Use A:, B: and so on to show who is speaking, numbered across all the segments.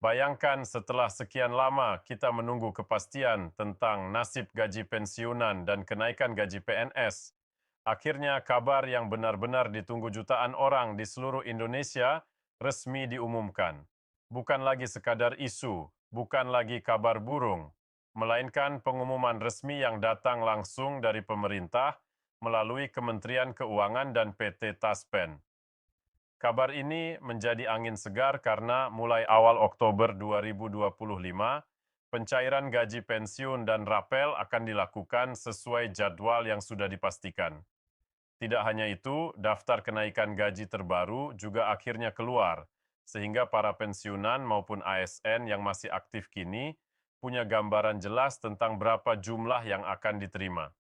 A: Bayangkan setelah sekian lama kita menunggu kepastian tentang nasib gaji pensiunan dan kenaikan gaji PNS. Akhirnya kabar yang benar-benar ditunggu jutaan orang di seluruh Indonesia resmi diumumkan. Bukan lagi sekadar isu, bukan lagi kabar burung, melainkan pengumuman resmi yang datang langsung dari pemerintah melalui Kementerian Keuangan dan PT Taspen. Kabar ini menjadi angin segar karena mulai awal Oktober 2025, pencairan gaji pensiun dan rapel akan dilakukan sesuai jadwal yang sudah dipastikan. Tidak hanya itu, daftar kenaikan gaji terbaru juga akhirnya keluar, sehingga para pensiunan maupun ASN yang masih aktif kini punya gambaran jelas tentang berapa jumlah yang akan diterima.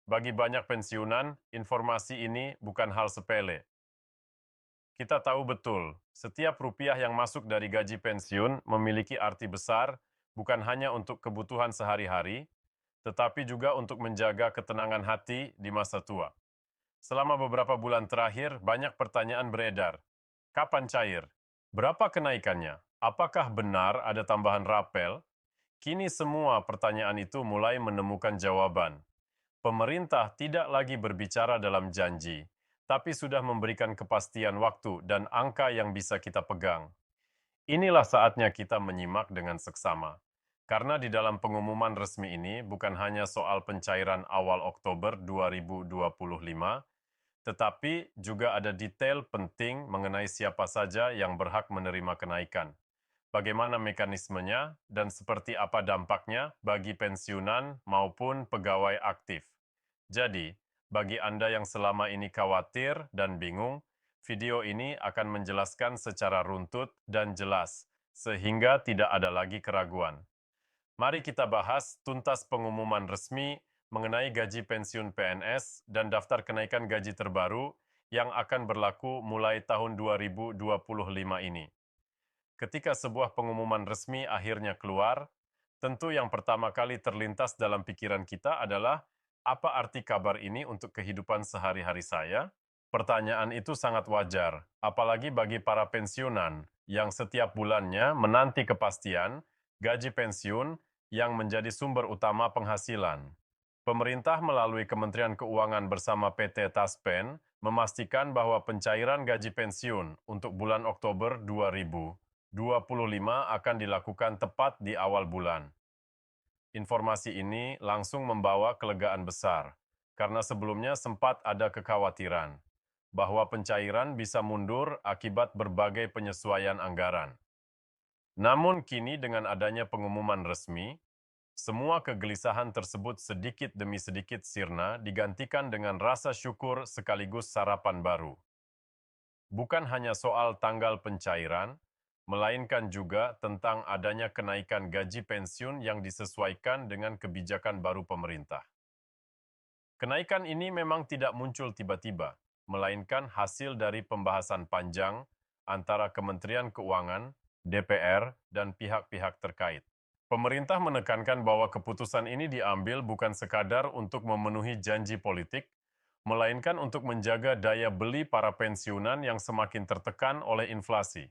A: Bagi banyak pensiunan, informasi ini bukan hal sepele. Kita tahu betul, setiap rupiah yang masuk dari gaji pensiun memiliki arti besar bukan hanya untuk kebutuhan sehari-hari, tetapi juga untuk menjaga ketenangan hati di masa tua. Selama beberapa bulan terakhir, banyak pertanyaan beredar. Kapan cair? Berapa kenaikannya? Apakah benar ada tambahan rapel? Kini semua pertanyaan itu mulai menemukan jawaban. Pemerintah tidak lagi berbicara dalam janji, tapi sudah memberikan kepastian waktu dan angka yang bisa kita pegang. Inilah saatnya kita menyimak dengan seksama. Karena di dalam pengumuman resmi ini bukan hanya soal pencairan awal Oktober 2025, tetapi juga ada detail penting mengenai siapa saja yang berhak menerima kenaikan, bagaimana mekanismenya, dan seperti apa dampaknya bagi pensiunan maupun pegawai aktif. Jadi, bagi Anda yang selama ini khawatir dan bingung, video ini akan menjelaskan secara runtut dan jelas, sehingga tidak ada lagi keraguan. Mari kita bahas tuntas pengumuman resmi mengenai gaji pensiun PNS dan daftar kenaikan gaji terbaru yang akan berlaku mulai tahun 2025 ini. Ketika sebuah pengumuman resmi akhirnya keluar, tentu yang pertama kali terlintas dalam pikiran kita adalah, apa arti kabar ini untuk kehidupan sehari-hari saya? Pertanyaan itu sangat wajar, apalagi bagi para pensiunan yang setiap bulannya menanti kepastian gaji pensiun yang menjadi sumber utama penghasilan. Pemerintah melalui Kementerian Keuangan bersama PT Taspen memastikan bahwa pencairan gaji pensiun untuk bulan Oktober 2025 akan dilakukan tepat di awal bulan. Informasi ini langsung membawa kelegaan besar, karena sebelumnya sempat ada kekhawatiran bahwa pencairan bisa mundur akibat berbagai penyesuaian anggaran. Namun kini dengan adanya pengumuman resmi, semua kegelisahan tersebut sedikit demi sedikit sirna digantikan dengan rasa syukur sekaligus sarapan baru. Bukan hanya soal tanggal pencairan, melainkan juga tentang adanya kenaikan gaji pensiun yang disesuaikan dengan kebijakan baru pemerintah. Kenaikan ini memang tidak muncul tiba-tiba, melainkan hasil dari pembahasan panjang antara Kementerian Keuangan, DPR, dan pihak-pihak terkait. Pemerintah menekankan bahwa keputusan ini diambil bukan sekadar untuk memenuhi janji politik, melainkan untuk menjaga daya beli para pensiunan yang semakin tertekan oleh inflasi.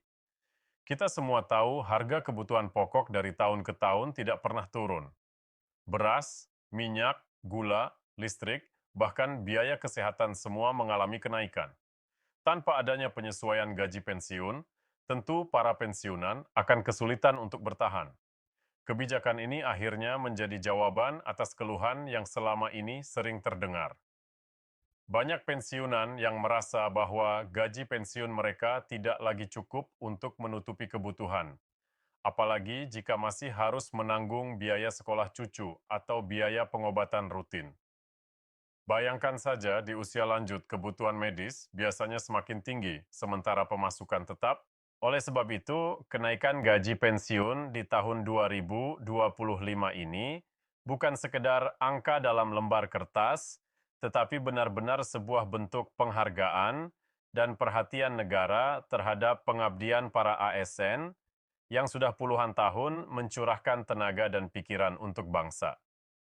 A: Kita semua tahu harga kebutuhan pokok dari tahun ke tahun tidak pernah turun. Beras, minyak, gula, listrik, bahkan biaya kesehatan semua mengalami kenaikan. Tanpa adanya penyesuaian gaji pensiun, tentu para pensiunan akan kesulitan untuk bertahan. Kebijakan ini akhirnya menjadi jawaban atas keluhan yang selama ini sering terdengar. Banyak pensiunan yang merasa bahwa gaji pensiun mereka tidak lagi cukup untuk menutupi kebutuhan, apalagi jika masih harus menanggung biaya sekolah cucu atau biaya pengobatan rutin. Bayangkan saja di usia lanjut kebutuhan medis biasanya semakin tinggi, sementara pemasukan tetap. Oleh sebab itu, kenaikan gaji pensiun di tahun 2025 ini bukan sekedar angka dalam lembar kertas, tetapi benar-benar sebuah bentuk penghargaan dan perhatian negara terhadap pengabdian para ASN yang sudah puluhan tahun mencurahkan tenaga dan pikiran untuk bangsa.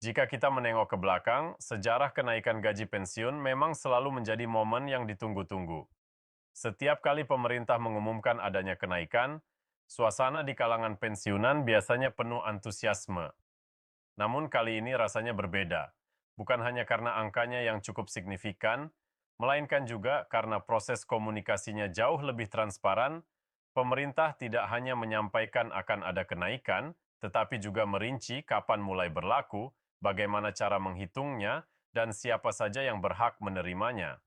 A: Jika kita menengok ke belakang, sejarah kenaikan gaji pensiun memang selalu menjadi momen yang ditunggu-tunggu. Setiap kali pemerintah mengumumkan adanya kenaikan, Suasana di kalangan pensiunan biasanya penuh antusiasme, namun kali ini rasanya berbeda. Bukan hanya karena angkanya yang cukup signifikan, melainkan juga karena proses komunikasinya jauh lebih transparan. Pemerintah tidak hanya menyampaikan akan ada kenaikan, tetapi juga merinci kapan mulai berlaku, bagaimana cara menghitungnya, dan siapa saja yang berhak menerimanya.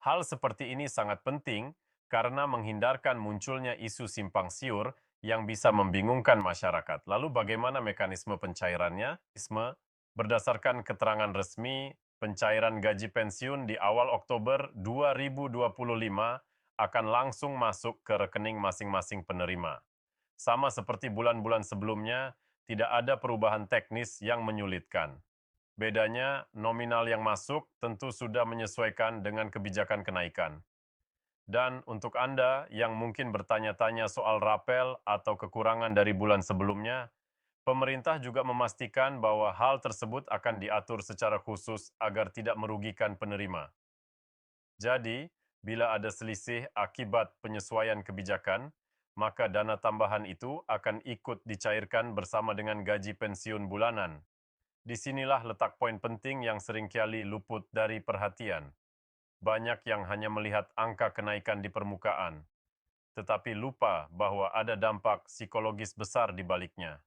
A: Hal seperti ini sangat penting karena menghindarkan munculnya isu simpang siur yang bisa membingungkan masyarakat. Lalu bagaimana mekanisme pencairannya? Berdasarkan keterangan resmi, pencairan gaji pensiun di awal Oktober 2025 akan langsung masuk ke rekening masing-masing penerima. Sama seperti bulan-bulan sebelumnya, tidak ada perubahan teknis yang menyulitkan. Bedanya, nominal yang masuk tentu sudah menyesuaikan dengan kebijakan kenaikan. Dan untuk Anda yang mungkin bertanya-tanya soal rapel atau kekurangan dari bulan sebelumnya, pemerintah juga memastikan bahwa hal tersebut akan diatur secara khusus agar tidak merugikan penerima. Jadi, bila ada selisih akibat penyesuaian kebijakan, maka dana tambahan itu akan ikut dicairkan bersama dengan gaji pensiun bulanan. Disinilah letak poin penting yang seringkali luput dari perhatian. Banyak yang hanya melihat angka kenaikan di permukaan, tetapi lupa bahwa ada dampak psikologis besar di baliknya.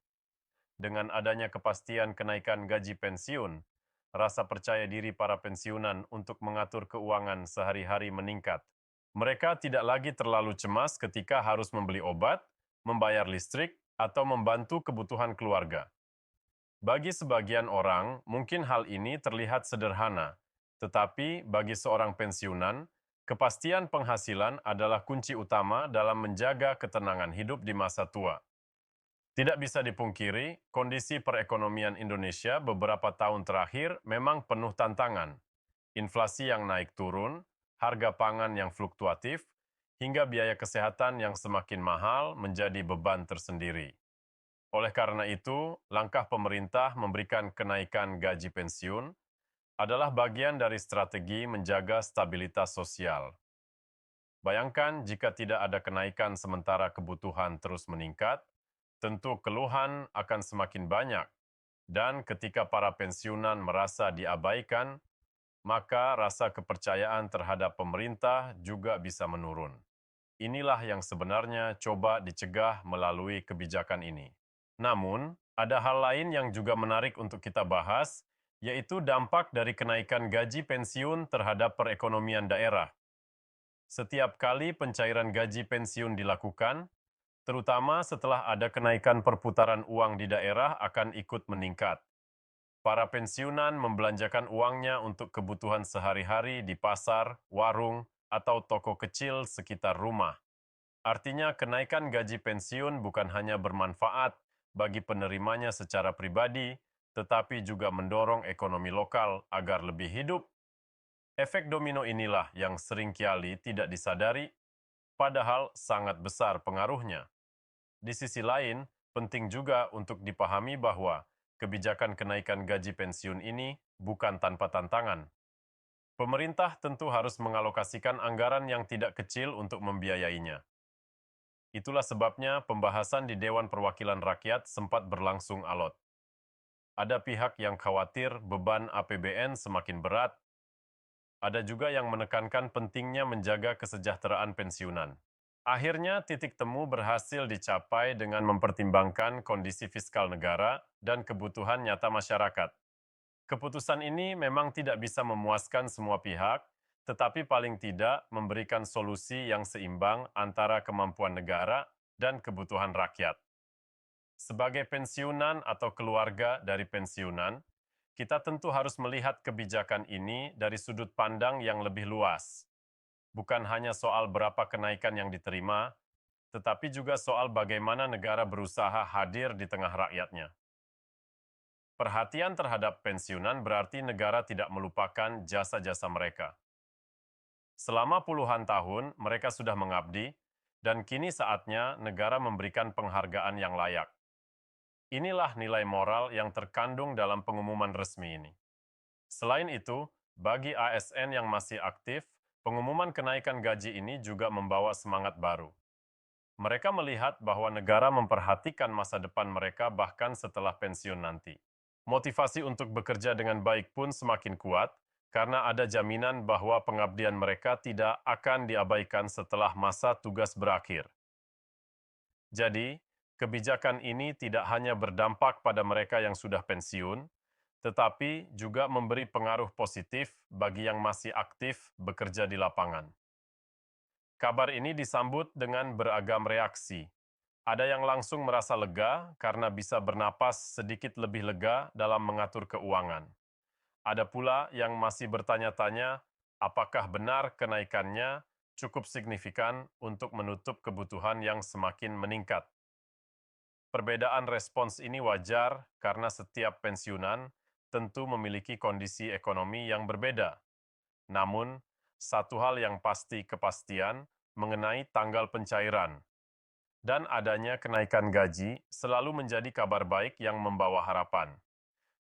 A: Dengan adanya kepastian kenaikan gaji pensiun, rasa percaya diri para pensiunan untuk mengatur keuangan sehari-hari meningkat. Mereka tidak lagi terlalu cemas ketika harus membeli obat, membayar listrik, atau membantu kebutuhan keluarga. Bagi sebagian orang, mungkin hal ini terlihat sederhana, tetapi bagi seorang pensiunan, kepastian penghasilan adalah kunci utama dalam menjaga ketenangan hidup di masa tua. Tidak bisa dipungkiri, kondisi perekonomian Indonesia beberapa tahun terakhir memang penuh tantangan. Inflasi yang naik turun, harga pangan yang fluktuatif, hingga biaya kesehatan yang semakin mahal menjadi beban tersendiri. Oleh karena itu, langkah pemerintah memberikan kenaikan gaji pensiun adalah bagian dari strategi menjaga stabilitas sosial. Bayangkan jika tidak ada kenaikan sementara kebutuhan terus meningkat, tentu keluhan akan semakin banyak. Dan ketika para pensiunan merasa diabaikan, maka rasa kepercayaan terhadap pemerintah juga bisa menurun. Inilah yang sebenarnya coba dicegah melalui kebijakan ini. Namun, ada hal lain yang juga menarik untuk kita bahas, yaitu dampak dari kenaikan gaji pensiun terhadap perekonomian daerah. Setiap kali pencairan gaji pensiun dilakukan, terutama setelah ada kenaikan perputaran uang di daerah akan ikut meningkat. Para pensiunan membelanjakan uangnya untuk kebutuhan sehari-hari di pasar, warung, atau toko kecil sekitar rumah. Artinya kenaikan gaji pensiun bukan hanya bermanfaat bagi penerimanya secara pribadi, tetapi juga mendorong ekonomi lokal agar lebih hidup. Efek domino inilah yang seringkali tidak disadari, padahal sangat besar pengaruhnya. Di sisi lain, penting juga untuk dipahami bahwa kebijakan kenaikan gaji pensiun ini bukan tanpa tantangan. Pemerintah tentu harus mengalokasikan anggaran yang tidak kecil untuk membiayainya. Itulah sebabnya pembahasan di Dewan Perwakilan Rakyat sempat berlangsung alot. Ada pihak yang khawatir beban APBN semakin berat. Ada juga yang menekankan pentingnya menjaga kesejahteraan pensiunan. Akhirnya, titik temu berhasil dicapai dengan mempertimbangkan kondisi fiskal negara dan kebutuhan nyata masyarakat. Keputusan ini memang tidak bisa memuaskan semua pihak, tetapi paling tidak memberikan solusi yang seimbang antara kemampuan negara dan kebutuhan rakyat. Sebagai pensiunan atau keluarga dari pensiunan, kita tentu harus melihat kebijakan ini dari sudut pandang yang lebih luas. Bukan hanya soal berapa kenaikan yang diterima, tetapi juga soal bagaimana negara berusaha hadir di tengah rakyatnya. Perhatian terhadap pensiunan berarti negara tidak melupakan jasa-jasa mereka. Selama puluhan tahun, mereka sudah mengabdi, dan kini saatnya negara memberikan penghargaan yang layak. Inilah nilai moral yang terkandung dalam pengumuman resmi ini. Selain itu, bagi ASN yang masih aktif, pengumuman kenaikan gaji ini juga membawa semangat baru. Mereka melihat bahwa negara memperhatikan masa depan mereka bahkan setelah pensiun nanti. Motivasi untuk bekerja dengan baik pun semakin kuat karena ada jaminan bahwa pengabdian mereka tidak akan diabaikan setelah masa tugas berakhir. Jadi, kebijakan ini tidak hanya berdampak pada mereka yang sudah pensiun, tetapi juga memberi pengaruh positif bagi yang masih aktif bekerja di lapangan. Kabar ini disambut dengan beragam reaksi. Ada yang langsung merasa lega karena bisa bernapas sedikit lebih lega dalam mengatur keuangan. Ada pula yang masih bertanya-tanya apakah benar kenaikannya cukup signifikan untuk menutup kebutuhan yang semakin meningkat. Perbedaan respons ini wajar karena setiap pensiunan tentu memiliki kondisi ekonomi yang berbeda. Namun, satu hal yang pasti kepastian mengenai tanggal pencairan dan adanya kenaikan gaji selalu menjadi kabar baik yang membawa harapan.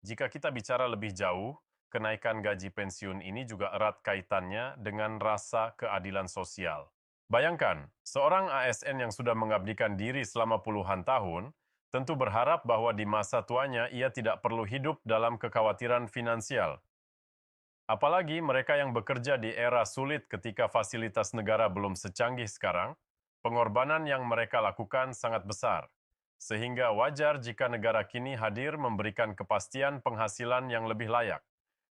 A: Jika kita bicara lebih jauh, kenaikan gaji pensiun ini juga erat kaitannya dengan rasa keadilan sosial. Bayangkan, seorang ASN yang sudah mengabdikan diri selama puluhan tahun, tentu berharap bahwa di masa tuanya ia tidak perlu hidup dalam kekhawatiran finansial. Apalagi mereka yang bekerja di era sulit ketika fasilitas negara belum secanggih sekarang, pengorbanan yang mereka lakukan sangat besar. Sehingga wajar jika negara kini hadir memberikan kepastian penghasilan yang lebih layak.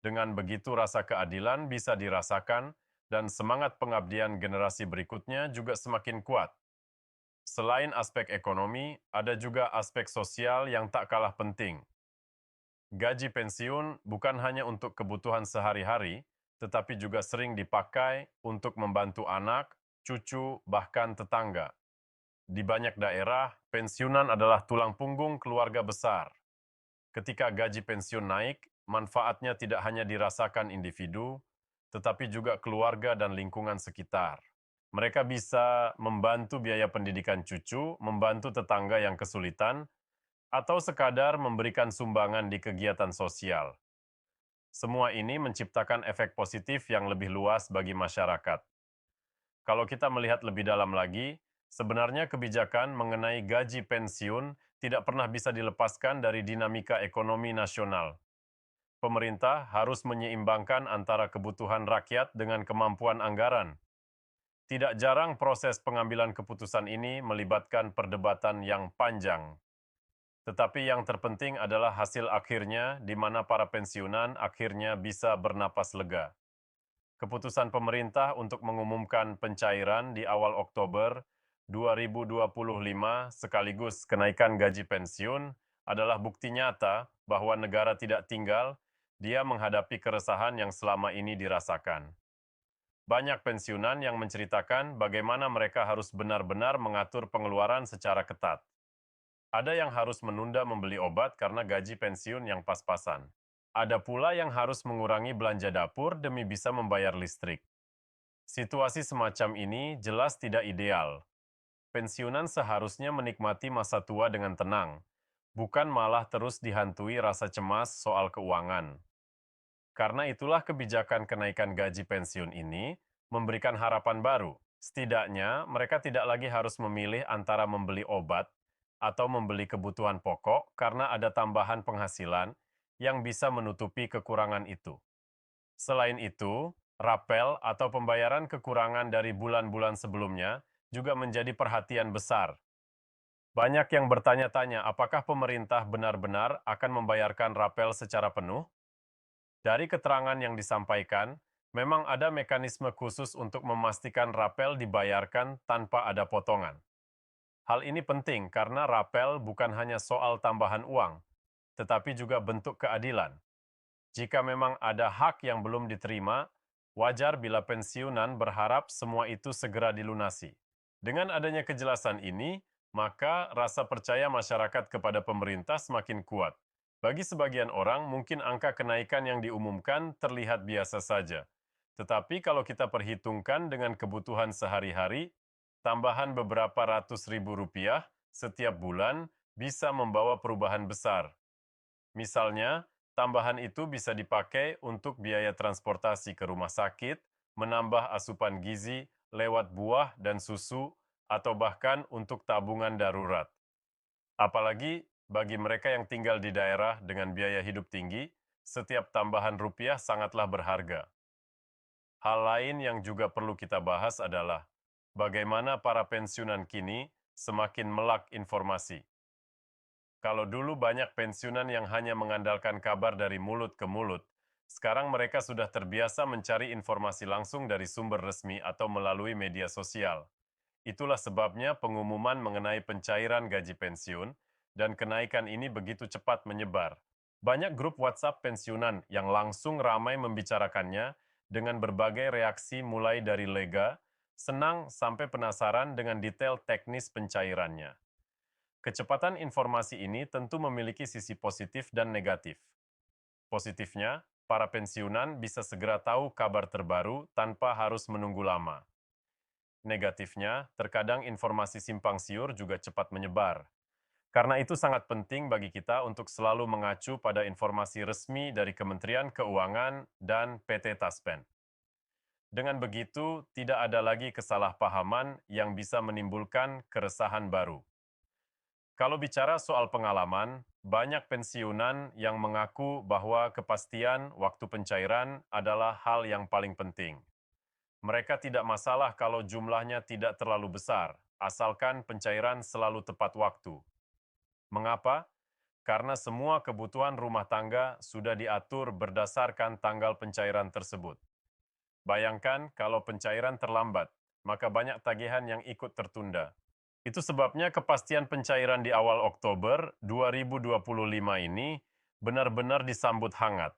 A: Dengan begitu rasa keadilan bisa dirasakan dan semangat pengabdian generasi berikutnya juga semakin kuat. Selain aspek ekonomi, ada juga aspek sosial yang tak kalah penting. Gaji pensiun bukan hanya untuk kebutuhan sehari-hari, tetapi juga sering dipakai untuk membantu anak, cucu, bahkan tetangga. Di banyak daerah, pensiunan adalah tulang punggung keluarga besar. Ketika gaji pensiun naik, manfaatnya tidak hanya dirasakan individu, tetapi juga keluarga dan lingkungan sekitar. Mereka bisa membantu biaya pendidikan cucu, membantu tetangga yang kesulitan, atau sekadar memberikan sumbangan di kegiatan sosial. Semua ini menciptakan efek positif yang lebih luas bagi masyarakat. Kalau kita melihat lebih dalam lagi, sebenarnya kebijakan mengenai gaji pensiun tidak pernah bisa dilepaskan dari dinamika ekonomi nasional. Pemerintah harus menyeimbangkan antara kebutuhan rakyat dengan kemampuan anggaran. Tidak jarang proses pengambilan keputusan ini melibatkan perdebatan yang panjang. Tetapi yang terpenting adalah hasil akhirnya di mana para pensiunan akhirnya bisa bernapas lega. Keputusan pemerintah untuk mengumumkan pencairan di awal Oktober 2025 sekaligus kenaikan gaji pensiun adalah bukti nyata bahwa negara tidak tinggal, dia menghadapi keresahan yang selama ini dirasakan. Banyak pensiunan yang menceritakan bagaimana mereka harus benar-benar mengatur pengeluaran secara ketat. Ada yang harus menunda membeli obat karena gaji pensiun yang pas-pasan. Ada pula yang harus mengurangi belanja dapur demi bisa membayar listrik. Situasi semacam ini jelas tidak ideal. Pensiunan seharusnya menikmati masa tua dengan tenang, bukan malah terus dihantui rasa cemas soal keuangan. Karena itulah kebijakan kenaikan gaji pensiun ini memberikan harapan baru. Setidaknya, mereka tidak lagi harus memilih antara membeli obat atau membeli kebutuhan pokok karena ada tambahan penghasilan yang bisa menutupi kekurangan itu. Selain itu, rapel atau pembayaran kekurangan dari bulan-bulan sebelumnya juga menjadi perhatian besar. Banyak yang bertanya-tanya apakah pemerintah benar-benar akan membayarkan rapel secara penuh. Dari keterangan yang disampaikan, memang ada mekanisme khusus untuk memastikan rapel dibayarkan tanpa ada potongan. Hal ini penting karena rapel bukan hanya soal tambahan uang, tetapi juga bentuk keadilan. Jika memang ada hak yang belum diterima, wajar bila pensiunan berharap semua itu segera dilunasi. Dengan adanya kejelasan ini, maka rasa percaya masyarakat kepada pemerintah semakin kuat. Bagi sebagian orang, mungkin angka kenaikan yang diumumkan terlihat biasa saja. Tetapi kalau kita perhitungkan dengan kebutuhan sehari-hari, tambahan beberapa ratus ribu rupiah setiap bulan bisa membawa perubahan besar. Misalnya, tambahan itu bisa dipakai untuk biaya transportasi ke rumah sakit, menambah asupan gizi lewat buah dan susu, atau bahkan untuk tabungan darurat. Apalagi bagi mereka yang tinggal di daerah dengan biaya hidup tinggi, setiap tambahan rupiah sangatlah berharga. Hal lain yang juga perlu kita bahas adalah bagaimana para pensiunan kini semakin melek informasi. Kalau dulu banyak pensiunan yang hanya mengandalkan kabar dari mulut ke mulut, sekarang mereka sudah terbiasa mencari informasi langsung dari sumber resmi atau melalui media sosial. Itulah sebabnya pengumuman mengenai pencairan gaji pensiun dan kenaikan ini begitu cepat menyebar. Banyak grup WhatsApp pensiunan yang langsung ramai membicarakannya dengan berbagai reaksi mulai dari lega, senang sampai penasaran dengan detail teknis pencairannya. Kecepatan informasi ini tentu memiliki sisi positif dan negatif. Positifnya, para pensiunan bisa segera tahu kabar terbaru tanpa harus menunggu lama. Negatifnya, terkadang informasi simpang siur juga cepat menyebar. Karena itu sangat penting bagi kita untuk selalu mengacu pada informasi resmi dari Kementerian Keuangan dan PT Taspen. Dengan begitu, tidak ada lagi kesalahpahaman yang bisa menimbulkan keresahan baru. Kalau bicara soal pengalaman, banyak pensiunan yang mengaku bahwa kepastian waktu pencairan adalah hal yang paling penting. Mereka tidak masalah kalau jumlahnya tidak terlalu besar, asalkan pencairan selalu tepat waktu. Mengapa? Karena semua kebutuhan rumah tangga sudah diatur berdasarkan tanggal pencairan tersebut. Bayangkan kalau pencairan terlambat, maka banyak tagihan yang ikut tertunda. Itu sebabnya kepastian pencairan di awal Oktober 2025 ini benar-benar disambut hangat.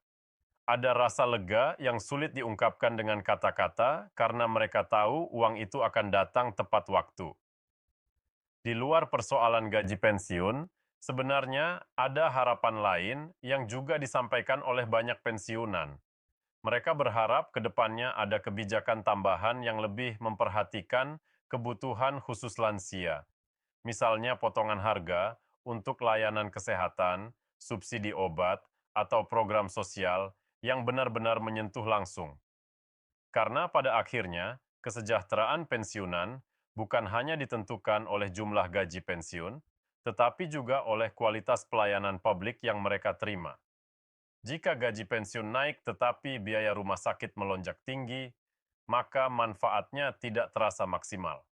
A: Ada rasa lega yang sulit diungkapkan dengan kata-kata karena mereka tahu uang itu akan datang tepat waktu. Di luar persoalan gaji pensiun, sebenarnya ada harapan lain yang juga disampaikan oleh banyak pensiunan. Mereka berharap ke depannya ada kebijakan tambahan yang lebih memperhatikan kebutuhan khusus lansia. Misalnya potongan harga untuk layanan kesehatan, subsidi obat, atau program sosial yang benar-benar menyentuh langsung. Karena pada akhirnya, kesejahteraan pensiunan bukan hanya ditentukan oleh jumlah gaji pensiun, tetapi juga oleh kualitas pelayanan publik yang mereka terima. Jika gaji pensiun naik tetapi biaya rumah sakit melonjak tinggi, maka manfaatnya tidak terasa maksimal.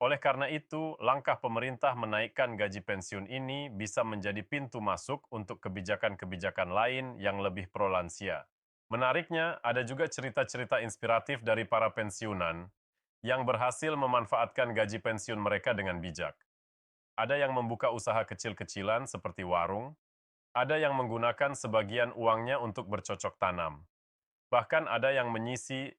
A: Oleh karena itu, langkah pemerintah menaikkan gaji pensiun ini bisa menjadi pintu masuk untuk kebijakan-kebijakan lain yang lebih pro lansia. Menariknya, ada juga cerita-cerita inspiratif dari para pensiunan yang berhasil memanfaatkan gaji pensiun mereka dengan bijak. Ada yang membuka usaha kecil-kecilan seperti warung, ada yang menggunakan sebagian uangnya untuk bercocok tanam. Bahkan ada yang menyisi